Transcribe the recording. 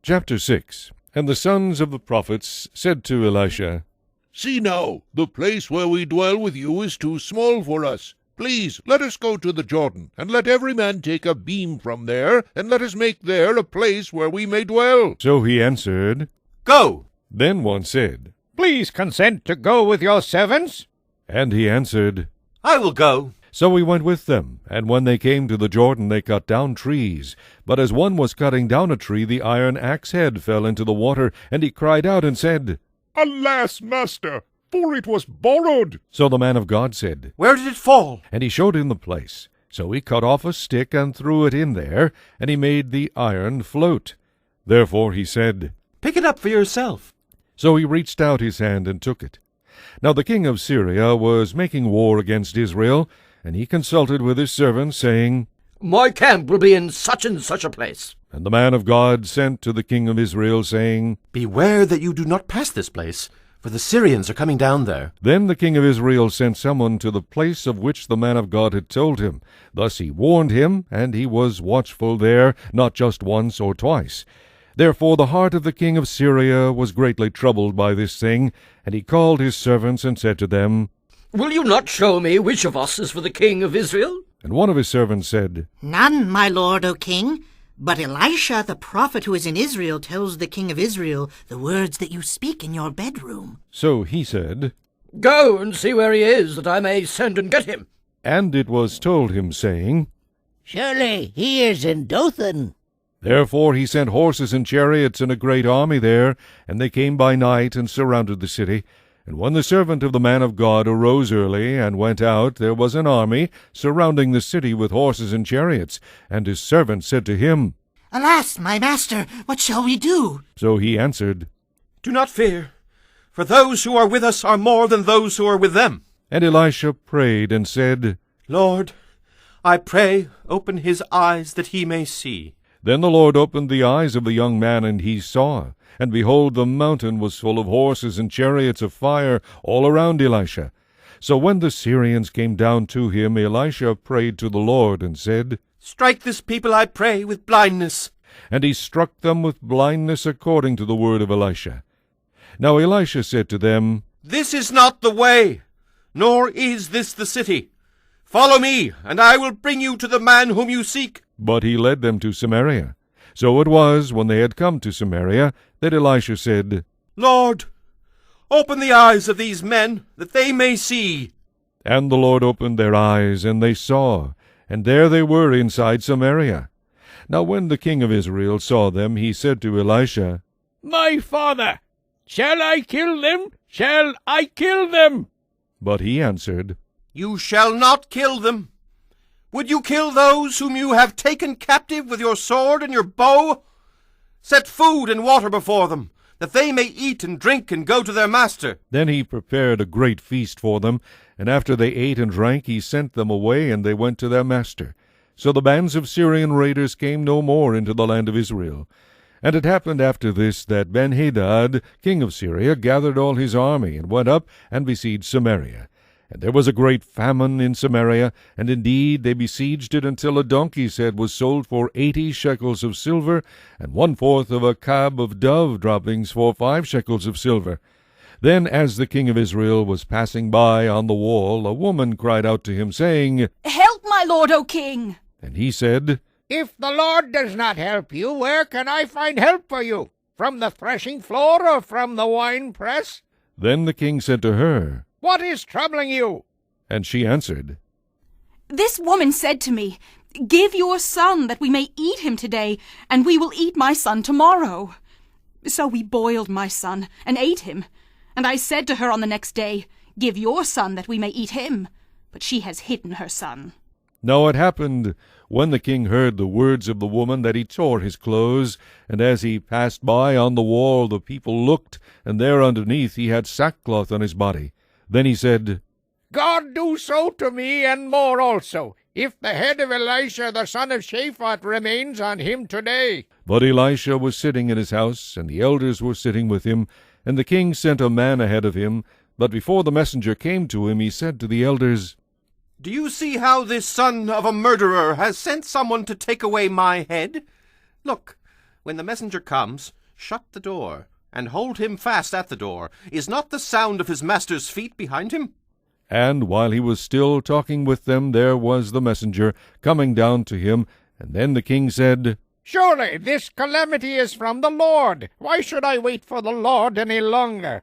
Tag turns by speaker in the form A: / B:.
A: Chapter 6. And the sons of the prophets said to Elisha,
B: See now, the place where we dwell with you is too small for us. Please, let us go to the Jordan, and let every man take a beam from there, and let us make there a place where we may dwell.
A: So he answered,
C: Go.
A: Then one said,
D: Please consent to go with your servants.
A: And he answered,
C: I will go.
A: So he went with them, and when they came to the Jordan they cut down trees. But as one was cutting down a tree, the iron axe head fell into the water, and he cried out and said,
B: Alas, master, for it was borrowed.
A: So the man of God said,
C: Where did it fall?
A: and he showed him the place. So he cut off a stick and threw it in there, and he made the iron float. Therefore he said,
C: Pick it up for yourself.
A: So he reached out his hand and took it. Now the king of Syria was making war against Israel, and he consulted with his servants, saying,
C: My camp will be in such and such a place.
A: And the man of God sent to the king of Israel, saying,
C: Beware that you do not pass this place, for the Syrians are coming down there.
A: Then the king of Israel sent someone to the place of which the man of God had told him. Thus he warned him, and he was watchful there, not just once or twice. Therefore the heart of the king of Syria was greatly troubled by this thing, and he called his servants and said to them,
C: Will you not show me which of us is for the king of Israel?
A: And one of his servants said,
E: None, my lord, O king. But Elisha, the prophet who is in Israel, tells the king of Israel the words that you speak in your bedroom.
A: So he said,
C: Go and see where he is, that I may send and get him.
A: And it was told him, saying,
F: Surely he is in Dothan.
A: Therefore he sent horses and chariots and a great army there, and they came by night and surrounded the city. And when the servant of the man of God arose early and went out, there was an army surrounding the city with horses and chariots. And his servant said to him,
E: Alas, my master, what shall we do?
A: So he answered,
C: Do not fear, for those who are with us are more than those who are with them.
A: And Elisha prayed and said,
C: Lord, I pray, open his eyes that he may see.
A: Then the Lord opened the eyes of the young man, and he saw. And behold, the mountain was full of horses and chariots of fire all around Elisha. So when the Syrians came down to him, Elisha prayed to the Lord, and said,
C: Strike this people, I pray, with blindness.
A: And he struck them with blindness according to the word of Elisha. Now Elisha said to them,
C: This is not the way, nor is this the city. Follow me, and I will bring you to the man whom you seek.
A: But he led them to Samaria. So it was, when they had come to Samaria, that Elisha said,
C: Lord, open the eyes of these men, that they may see.
A: And the Lord opened their eyes, and they saw, and there they were inside Samaria. Now when the king of Israel saw them, he said to Elisha,
D: My father, shall I kill them? Shall I kill them?
A: But he answered,
C: You shall not kill them. Would you kill those whom you have taken captive with your sword and your bow? Set food and water before them, that they may eat and drink and go to their master.
A: Then he prepared a great feast for them, and after they ate and drank, he sent them away, and they went to their master. So the bands of Syrian raiders came no more into the land of Israel. And it happened after this that Benhadad, king of Syria, gathered all his army, and went up and besieged Samaria. And there was a great famine in Samaria, and indeed they besieged it until a donkey's head was sold for 80 shekels of silver, and 1/4 of a cab of dove droppings for 5 shekels of silver. Then, as the king of Israel was passing by on the wall, a woman cried out to him, saying,
G: Help, my lord, O king!
A: And he said,
D: If the Lord does not help you, where can I find help for you? From the threshing floor or from the winepress?
A: Then the king said to her,
D: What is troubling you?
A: And she answered,
G: This woman said to me, Give your son that we may eat him today, and we will eat my son tomorrow. So we boiled my son and ate him. And I said to her on the next day, Give your son that we may eat him. But she has hidden her son.
A: Now it happened, when the king heard the words of the woman, that he tore his clothes, and as he passed by on the wall the people looked, and there underneath he had sackcloth on his body. Then he said,
D: God do so to me, and more also, if the head of Elisha the son of Shaphat remains on him today.
A: But Elisha was sitting in his house, and the elders were sitting with him, and the king sent a man ahead of him. But before the messenger came to him, he said to the elders,
C: Do you see how this son of a murderer has sent someone to take away my head? Look, When the messenger comes, shut the door, and hold him fast at the door. Is not the sound of his master's feet behind him?
A: And while he was still talking with them, there was the messenger coming down to him. And then the king said,
D: Surely this calamity is from the Lord. Why should I wait for the Lord any longer?